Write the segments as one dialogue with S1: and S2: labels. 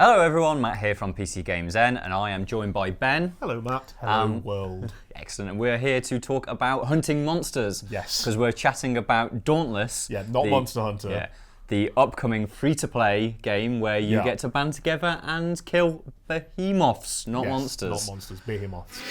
S1: Hello everyone, Matt here from PCGamesN, and I am joined by Ben.
S2: Hello Matt. Hello world.
S1: Excellent, and we're here to talk about hunting monsters.
S2: Yes.
S1: Because we're chatting about Dauntless.
S2: Yeah, not Monster Hunter.
S1: Yeah, the upcoming free-to-play game where you get to band together and kill behemoths, not monsters.
S2: Not monsters, behemoths.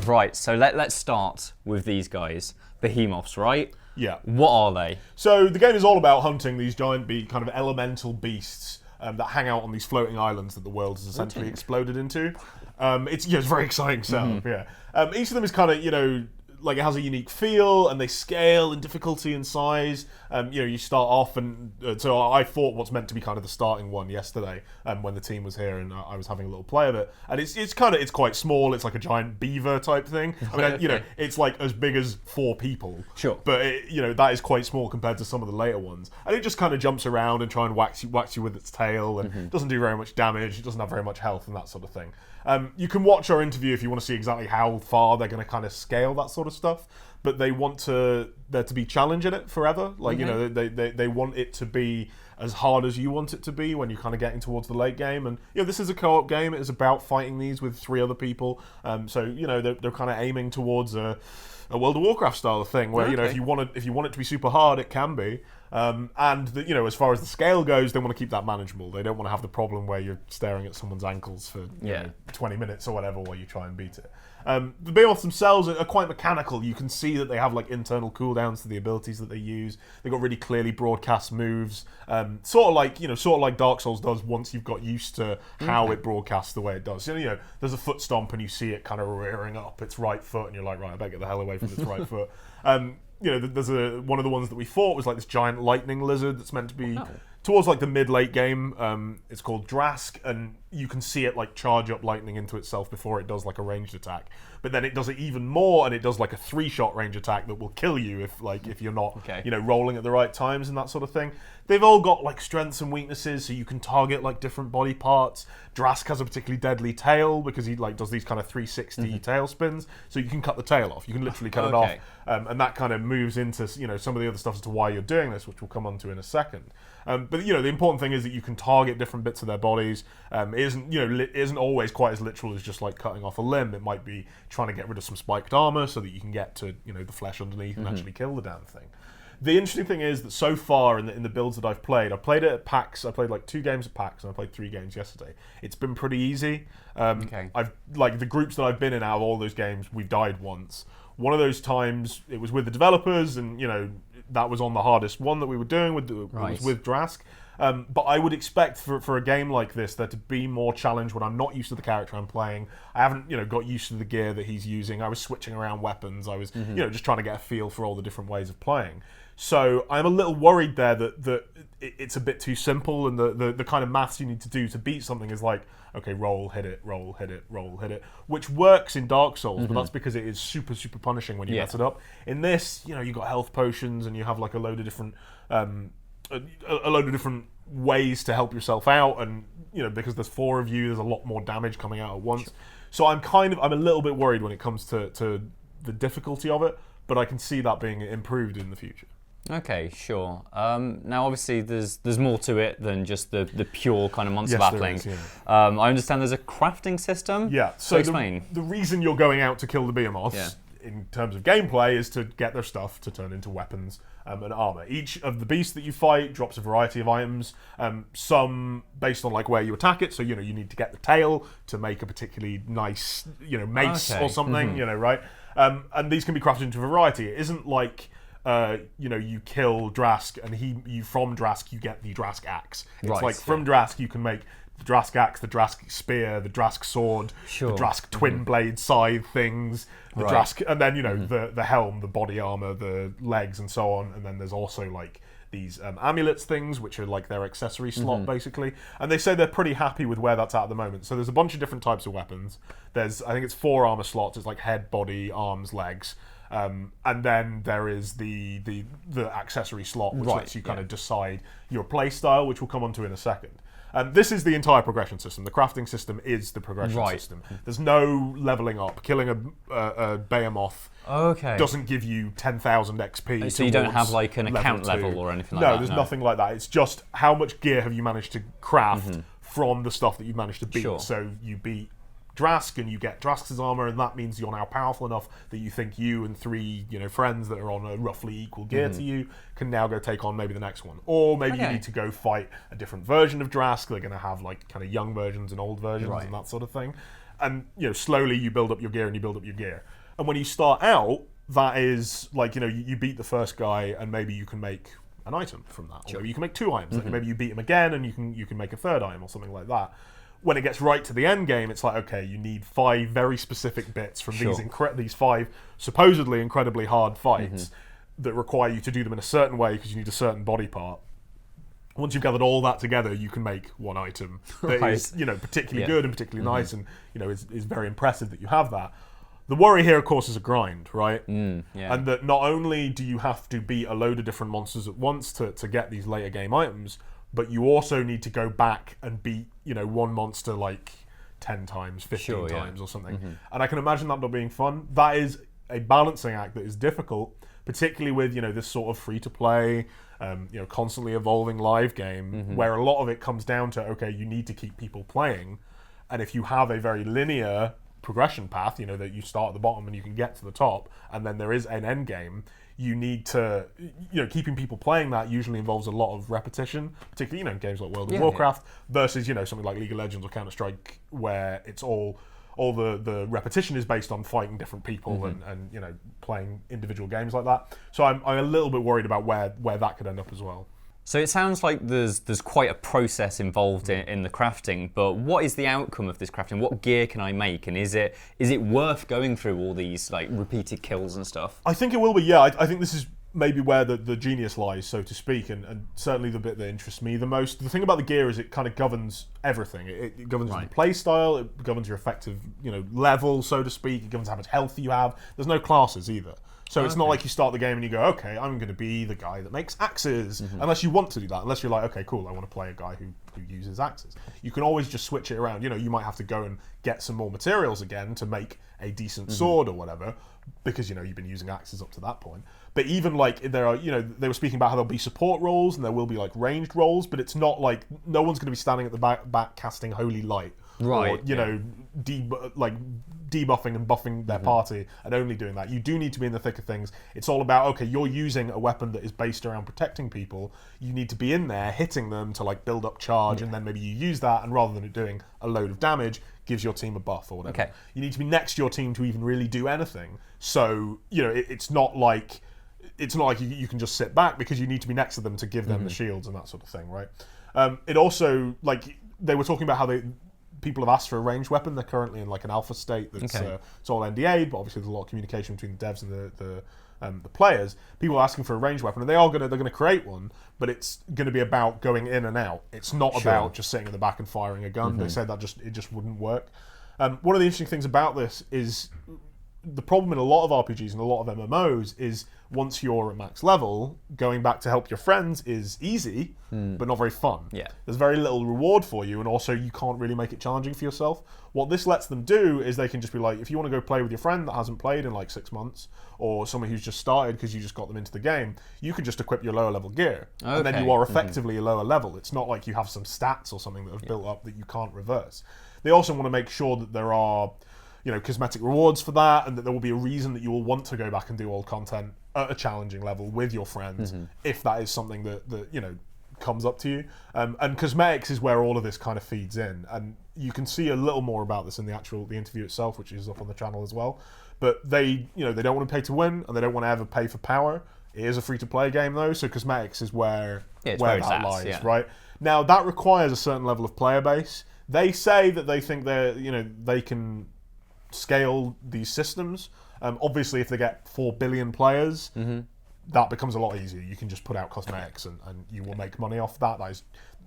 S1: Right, so let's start with these guys. Behemoths, right?
S2: Yeah.
S1: What are they?
S2: So the game is all about hunting these giant kind of elemental beasts that hang out on these floating islands that the world has essentially exploded into. It's very exciting setup. Yeah. Each of them is kind of like it has a unique feel, and they scale in difficulty and size. You start off, and so I fought what's meant to be kind of the starting one yesterday when the team was here, and I was having a little play of it. And it's quite small. It's like a giant beaver type thing. I mean, it's like as big as 4 people.
S1: Sure.
S2: But that is quite small compared to some of the later ones. And it just kind of jumps around and try and whacks you with its tail, and doesn't do very much damage. It doesn't have very much health and that sort of thing. You can watch our interview if you want to see exactly how far they're going to kind of scale that sort of stuff. But they want there to be challenge in it forever. Like, they want it to be as hard as you want it to be when you're kind of getting towards the late game. And, this is a co-op game. It is about fighting these with 3 other people. So, they're kind of aiming towards a World of Warcraft style of thing where, if you want it to be super hard, it can be. And as far as the scale goes, they want to keep that manageable. They don't want to have the problem where you're staring at someone's ankles for 20 minutes or whatever while you try and beat it. The Behemoths themselves are quite mechanical. You can see that they have like internal cooldowns to the abilities that they use. They've got really clearly broadcast moves, sort of like Dark Souls does once you've got used to how it broadcasts the way it does. There's a foot stomp and you see it kind of rearing up its right foot, and you're like, right, I better get the hell away from its right foot. There's one of the ones that we fought was like this giant lightning lizard that's meant to be towards like the mid-late game. It's called Drask, and you can see it like charge up lightning into itself before it does like a ranged attack. But then it does it even more, and it does like a 3-shot range attack that will kill you if you're not rolling at the right times and that sort of thing. They've all got like strengths and weaknesses, so you can target like different body parts. Drask has a particularly deadly tail because he like does these kind of 360 tail spins, so you can cut the tail off. You can literally cut it off, and that kind of moves into some of the other stuff as to why you're doing this, which we'll come on to in a second. But the important thing is that you can target different bits of their bodies. It isn't always quite as literal as just like cutting off a limb. It might be trying to get rid of some spiked armor so that you can get to the flesh underneath and actually kill the damn thing. The interesting thing is that so far in the builds that I've played it at PAX. I played like 2 games at PAX, and I played 3 games yesterday. It's been pretty easy. I've like the groups that I've been in out of all those games, we've died once. One of those times it was with the developers, and that was on the hardest one that we were doing with was with Drask. But I would expect for a game like this there to be more challenge when I'm not used to the character I'm playing. I haven't got used to the gear that he's using. I was switching around weapons. I was just trying to get a feel for all the different ways of playing. So I'm a little worried there that it's a bit too simple, and the kind of maths you need to do to beat something is like, okay, roll, hit it, roll, hit it, roll, hit it, which works in Dark Souls, but that's because it is super, super punishing when you mess it up. In this, you've got health potions, and you have like a load of different ways to help yourself out, and because there's 4 of you, there's a lot more damage coming out at once. Sure. So I'm a little bit worried when it comes to the difficulty of it, but I can see that being improved in the future.
S1: Okay, sure. Now, obviously, there's more to it than just the pure kind of monster battling.
S2: There is, yeah.
S1: I understand there's a crafting system.
S2: Yeah. So
S1: explain.
S2: The reason you're going out to kill the behemoths, in terms of gameplay, is to get their stuff to turn into weapons and armor. Each of the beasts that you fight drops a variety of items. Some based on like where you attack it. So you need to get the tail to make a particularly nice mace or something. Right. And these can be crafted into a variety. It isn't like you kill Drask, and from Drask you get the Drask axe. It's from Drask you can make the Drask axe, the Drask spear, the Drask sword, the Drask twin blade scythe things, the Drask, and then the helm, the body armor, the legs, and so on. And then there's also like these amulets things, which are like their accessory slot basically. And they say they're pretty happy with where that's at the moment. So there's a bunch of different types of weapons. I think it's 4 armor slots. It's like head, body, arms, legs. And then there is the accessory slot, which lets you kind of decide your play style, which we'll come on to in a second. This is the entire progression system. The crafting system is the progression system. There's no leveling up. Killing a Behemoth doesn't give you 10,000 XP.
S1: So you don't have like an account level or anything like that?
S2: No, there's nothing like that. It's just how much gear have you managed to craft from the stuff that you've managed to beat.
S1: Sure.
S2: So you beat Drask and you get Drask's armor, and that means you're now powerful enough that you think you and 3 friends that are on a roughly equal gear to you can now go take on maybe the next one. Or maybe you need to go fight a different version of Drask. They're going to have like kind of young versions and old versions and that sort of thing. And slowly you build up your gear and you build up your gear. And when you start out, that is like, you beat the first guy and maybe you can make an item from that. Or maybe you can make 2 items. Maybe you beat him again and you can make a 3rd item or something like that. When it gets right to the end game, it's like, okay, you need 5 very specific bits from these 5 supposedly incredibly hard fights that require you to do them in a certain way because you need a certain body part. Once you've gathered all that together, you can make 1 item that is, particularly good and particularly nice, and is very impressive that you have that. The worry here, of course, is a grind, right? And that not only do you have to beat a load of different monsters at once to get these later game items, but you also need to go back and beat, one monster like 10 times, 15 times or something. And I can imagine that not being fun. That is a balancing act that is difficult, particularly with, this sort of free-to-play, constantly evolving live game, where a lot of it comes down to, okay, you need to keep people playing. And if you have a very linear progression path, that you start at the bottom and you can get to the top, and then there is an end game, you need to, keeping people playing that usually involves a lot of repetition, particularly, games like World of Warcraft versus, something like League of Legends or Counter-Strike, where it's all the repetition is based on fighting different people and playing individual games like that. So I'm a little bit worried about where that could end up as well.
S1: So it sounds like there's quite a process involved in the crafting, but what is the outcome of this crafting? What gear can I make, and is it worth going through all these like repeated kills and stuff? I
S2: think it will be, yeah. I think this is maybe where the genius lies, so to speak, and certainly the bit that interests me the most. The thing about the gear is it kind of governs everything. It governs your play style, it governs your effective level, so to speak, it governs how much health you have. There's no classes either. So it's not like you start the game and you go, okay, I'm going to be the guy that makes axes, unless you want to do that. Unless you're like, okay, cool, I want to play a guy who uses axes. You can always just switch it around. You might have to go and get some more materials again to make a decent sword or whatever, because you've been using axes up to that point. But even like there are, they were speaking about how there'll be support roles and there will be like ranged roles, but it's not like no one's going to be standing at the back casting holy light. Or, debuffing and buffing their party and only doing that. You do need to be in the thick of things. It's all about, okay, you're using a weapon that is based around protecting people. You need to be in there hitting them to like build up charge, and then maybe you use that, and rather than it doing a load of damage, gives your team a buff or whatever. Okay. You need to be next to your team to even really do anything. So, it's not like you can just sit back, because you need to be next to them to give them the shields and that sort of thing, right? It also, like, they were talking about how people have asked for a ranged weapon. They're currently in like an alpha state that's it's all NDA'd, but obviously there's a lot of communication between the devs and the players. People are asking for a ranged weapon, and they're going to create one, but it's going to be about going in and out. It's not about just sitting in the back and firing a gun. They said that it just wouldn't work. One of the interesting things about this is the problem in a lot of RPGs and a lot of MMOs is once you're at max level, going back to help your friends is easy, but not very fun. Yeah. There's very little reward for you, and also you can't really make it challenging for yourself. What this lets them do is they can just be like, if you want to go play with your friend that hasn't played in like 6 months, or someone who's just started because you just got them into the game, you can just equip your lower level gear, and then you are effectively a lower level. It's not like you have some stats or something that have built up that you can't reverse. They also want to make sure that there are cosmetic rewards for that, and that there will be a reason that you will want to go back and do old content at a challenging level with your friends, if that is something that comes up to you. And cosmetics is where all of this kind of feeds in, and you can see a little more about this in the interview itself, which is up on the channel as well. But they don't want to pay to win, and they don't want to ever pay for power. It is a free-to-play game though, so cosmetics is where that lies, right? Now that requires a certain level of player base. They say that they think they can scale these systems. Obviously, if they get 4 billion players, that becomes a lot easier. You can just put out cosmetics and you will make money off that.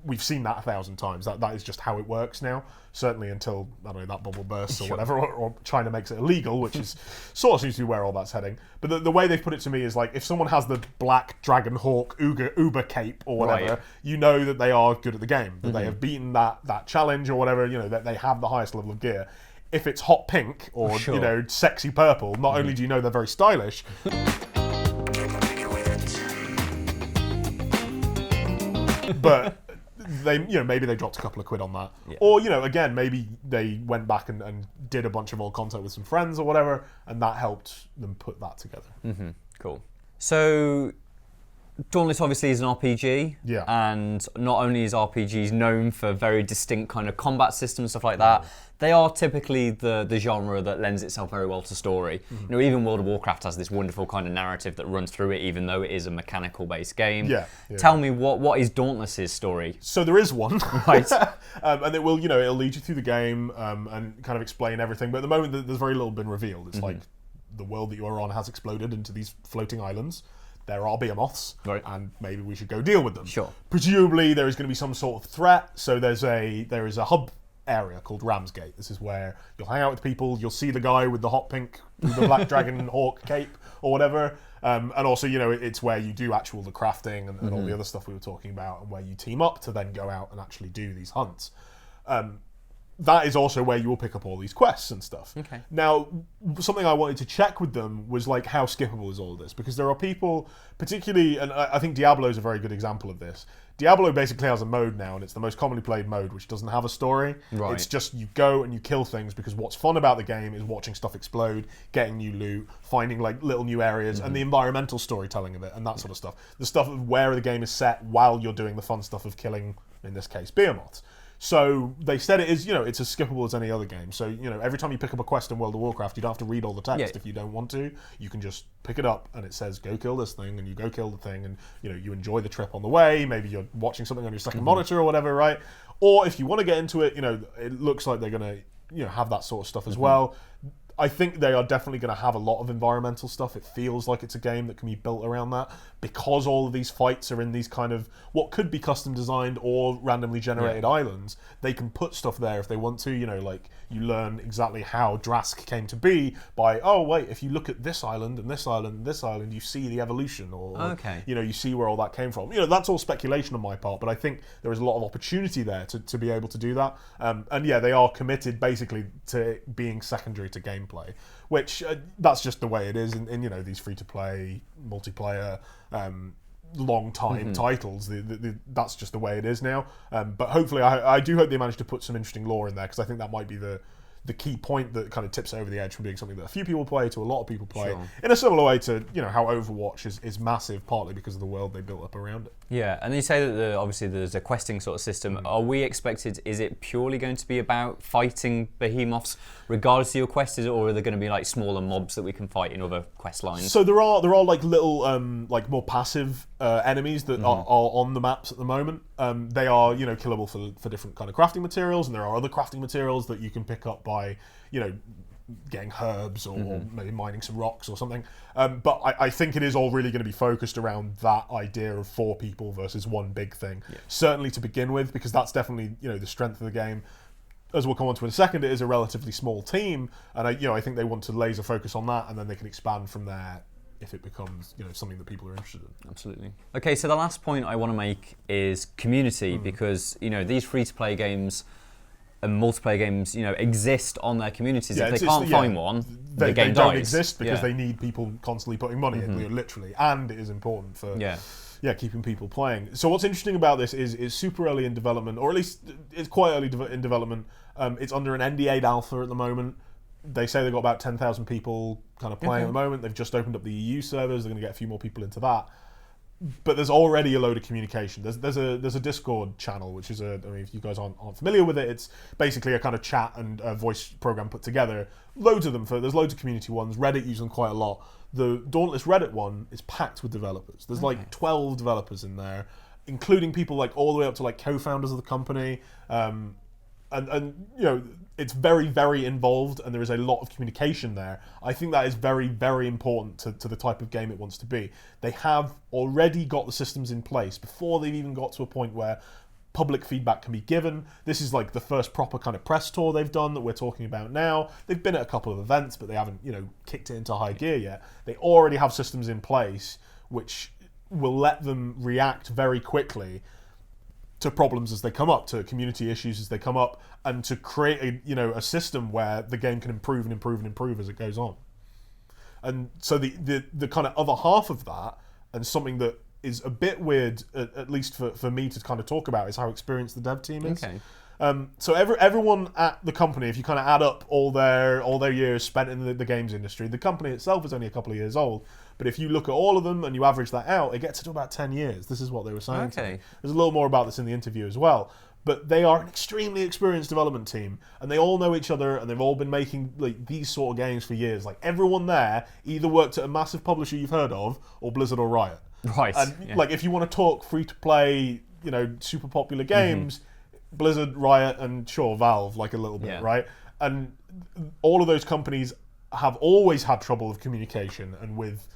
S2: We've seen that 1,000 times. That is just how it works now. Certainly until, I don't know, that bubble bursts or whatever, or China makes it illegal, which is sort of seems to be where all that's heading. But the way they've put it to me is like, if someone has the black dragon hawk Uber cape or whatever, you know that they are good at the game, that they have beaten that challenge or whatever, you know, that they have the highest level of gear. If it's hot pink or, you know, sexy purple, not only do you know they're very stylish, but they, you know, maybe they dropped a couple of quid on that, or, you know, again, maybe they went back and did a bunch of old content with some friends or whatever, and that helped them put that together.
S1: Cool. So Dauntless obviously is an RPG, and not only is RPGs known for very distinct kind of combat systems, stuff like that, they are typically the genre that lends itself very well to story. You know, even World of Warcraft has this wonderful kind of narrative that runs through it, even though it is a mechanical-based game. Tell me, what is Dauntless's story?
S2: So there is one,
S1: right?
S2: And it will, you know, it'll lead you through the game and kind of explain everything. But at the moment, there's very little been revealed. It's like the world that you are on has exploded into these floating islands. There are Behemoths, and maybe we should go deal with them.
S1: Sure.
S2: Presumably, there is going to be some sort of threat. So there is a hub area called Ramsgate. This is where you'll hang out with people. You'll see the guy with the hot pink, with the black dragon hawk cape or whatever. And also, you know, it's where you do the crafting and all the other stuff we were talking about, and where you team up to then go out and actually do these hunts. That is also where you will pick up all these quests and stuff.
S1: Okay.
S2: Now, something I wanted to check with them was like, how skippable is all of this? Because there are people, particularly, and I think Diablo is a very good example of this. Diablo basically has a mode now, and it's the most commonly played mode, which doesn't have a story. It's just you go and you kill things, because what's fun about the game is watching stuff explode, getting new loot, finding like little new areas, and the environmental storytelling of it, and that sort of stuff. The stuff of where the game is set while you're doing the fun stuff of killing, in this case, Behemoths. So they said it is, you know, it's as skippable as any other game. So, you know, every time you pick up a quest in World of Warcraft, you don't have to read all the text if you don't want to. You can just pick it up and it says, go kill this thing, and you go kill the thing, and, you know, you enjoy the trip on the way. Maybe you're watching something on your second monitor or whatever, right? Or if you want to get into it, you know, it looks like they're going to, you know, have that sort of stuff as well. I think they are definitely going to have a lot of environmental stuff. It feels like it's a game that can be built around that, because all of these fights are in these kind of what could be custom designed or randomly generated islands. They can put stuff there if they want to, you know, like you learn exactly how Drask came to be by, oh wait, if you look at this island and this island and this island, you see the evolution, or you know, you see where all that came from. You know, that's all speculation on my part, but I think there is a lot of opportunity there to be able to do that. And yeah, they are committed basically to being secondary to gameplay, which that's just the way it is in you know, these free-to-play multiplayer long time titles. That's just the way it is now. But hopefully, I do hope they manage to put some interesting lore in there, because I think that might be the key point that kind of tips over the edge from being something that a few people play to a lot of people play, in a similar way to, you know, how Overwatch is massive, partly because of the world they built up around it.
S1: Yeah, and you say that obviously there's a questing sort of system. Are we expected, is it purely going to be about fighting Behemoths regardless of your quest, or are there going to be like smaller mobs that we can fight in other quest lines?
S2: So there are like little like more passive enemies that are on the maps at the moment. They are, you know, killable for different kind of crafting materials, and there are other crafting materials that you can pick up by, you know, getting herbs or maybe mining some rocks or something. But I think it is all really going to be focused around that idea of 4 people versus one big thing. Certainly to begin with, because that's definitely, you know, the strength of the game. As we'll come on to in a second, it is a relatively small team, and I think they want to laser focus on that, and then they can expand from there if it becomes, you know, something that people are interested in.
S1: Absolutely. Okay, so the last point I want to make is community, because, you know, these free-to-play games and multiplayer games, you know, exist on their communities. If they can't find one, the game dies.
S2: They don't exist because they need people constantly putting money in, you know, literally, and it is important for keeping people playing. So what's interesting about this is super early in development, or at least it's quite early in development. It's under an NDA alpha at the moment. They say they've got about 10,000 people kind of playing at the moment. They've just opened up the EU servers. They're going to get a few more people into that. But there's already a load of communication. There's a Discord channel, which is I mean, if you guys aren't familiar with it, it's basically a kind of chat and a voice program put together. Loads of them. There's loads of community ones. Reddit uses them quite a lot. The Dauntless Reddit one is packed with developers. There's like 12 developers in there, including people like all the way up to like co-founders of the company. and you know, it's very, very involved, and there is a lot of communication there. I think that is very, very important to the type of game it wants to be. They have already got the systems in place before they've even got to a point where public feedback can be given. This is like the first proper kind of press tour they've done that we're talking about now. They've been at a couple of events, but they haven't, you know, kicked it into high gear yet. They already have systems in place which will let them react very quickly to problems as they come up, to community issues as they come up, and to create a system where the game can improve and improve and improve as it goes on. And so the kind of other half of that, and something that is a bit weird, at least for me to kind of talk about, is how experienced the dev team is.
S1: Okay.
S2: So everyone at the company, if you kind of add up all their years spent in the games industry, the company itself is only a couple of years old. But if you look at all of them and you average that out, it gets to about 10 years. This is what they were saying to me. There's a little more about this in the interview as well. But they are an extremely experienced development team, and they all know each other, and they've all been making like these sort of games for years. Like everyone there either worked at a massive publisher you've heard of, or Blizzard or Riot.
S1: Right.
S2: And like if you want to talk free to play, you know, super popular games, Blizzard, Riot, and sure, Valve, like a little bit, right? And all of those companies have always had trouble with communication and with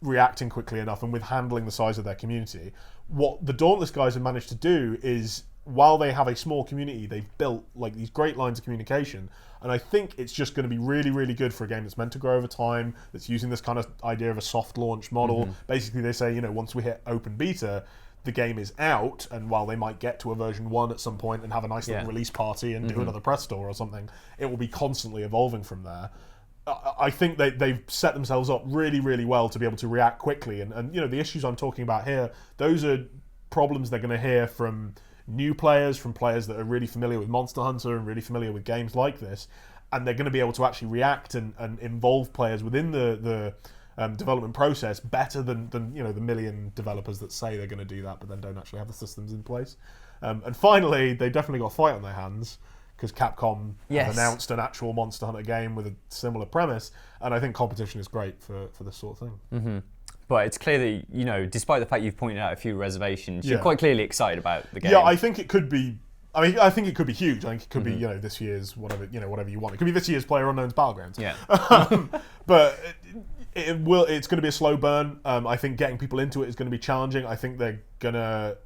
S2: reacting quickly enough and with handling the size of their community. What the Dauntless guys have managed to do is, while they have a small community, they've built like these great lines of communication. And I think it's just going to be really, really good for a game that's meant to grow over time, that's using this kind of idea of a soft launch model. Basically, they say, you know, once we hit open beta, the game is out, and while they might get to a version 1 at some point and have a nice little release party and do another press tour or something, it will be constantly evolving from there. I think they've set themselves up really, really well to be able to react quickly. And you know, the issues I'm talking about here, those are problems they're going to hear from new players, from players that are really familiar with Monster Hunter and really familiar with games like this. And they're going to be able to actually react and involve players within the development process better than you know, the million developers that say they're going to do that but then don't actually have the systems in place. And finally, they definitely got a fight on their hands, because Capcom have announced an actual Monster Hunter game with a similar premise, and I think competition is great for this sort of thing.
S1: But it's clear that, you know, despite the fact you've pointed out a few reservations, you're quite clearly excited about the game.
S2: Yeah, I think it could be. I mean, I think it could be huge. I think it could be, you know, this year's whatever you want. It could be this year's PlayerUnknown's Battlegrounds.
S1: Yeah.
S2: But it's going to be a slow burn. I think getting people into it is going to be challenging. I think they're going to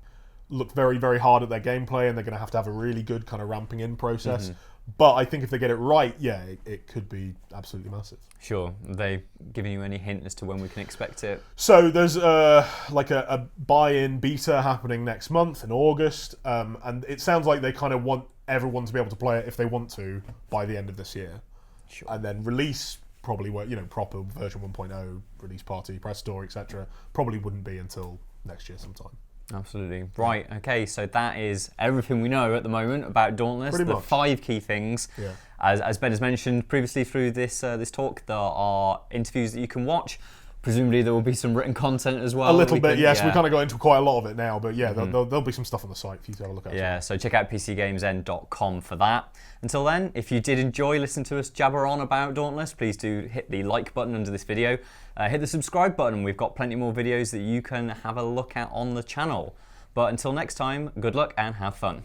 S2: look very, very hard at their gameplay, and they're going to have a really good kind of ramping in process. But I think if they get it right, it could be absolutely massive.
S1: Sure. Are they giving you any hint as to when we can expect it?
S2: So there's like a buy-in beta happening next month in August, and it sounds like they kind of want everyone to be able to play it if they want to by the end of this year.
S1: Sure.
S2: And then release probably, you know, proper version 1.0, release party, press store, etc. probably wouldn't be until next year sometime.
S1: Absolutely. Right, okay, so that is everything we know at the moment about Dauntless.
S2: Pretty much.
S1: 5 key things.
S2: Yeah.
S1: As Ben has mentioned previously through this talk, there are interviews that you can watch. Presumably there will be some written content as well.
S2: A little bit, yes. We kind of got into quite a lot of it now, but yeah, there'll be some stuff on the site for you to have a look at.
S1: Yeah, so check out PCGamesN.com for that. Until then, if you did enjoy listening to us jabber on about Dauntless, please do hit the like button under this video. Hit the subscribe button. We've got plenty more videos that you can have a look at on the channel. But until next time, good luck and have fun.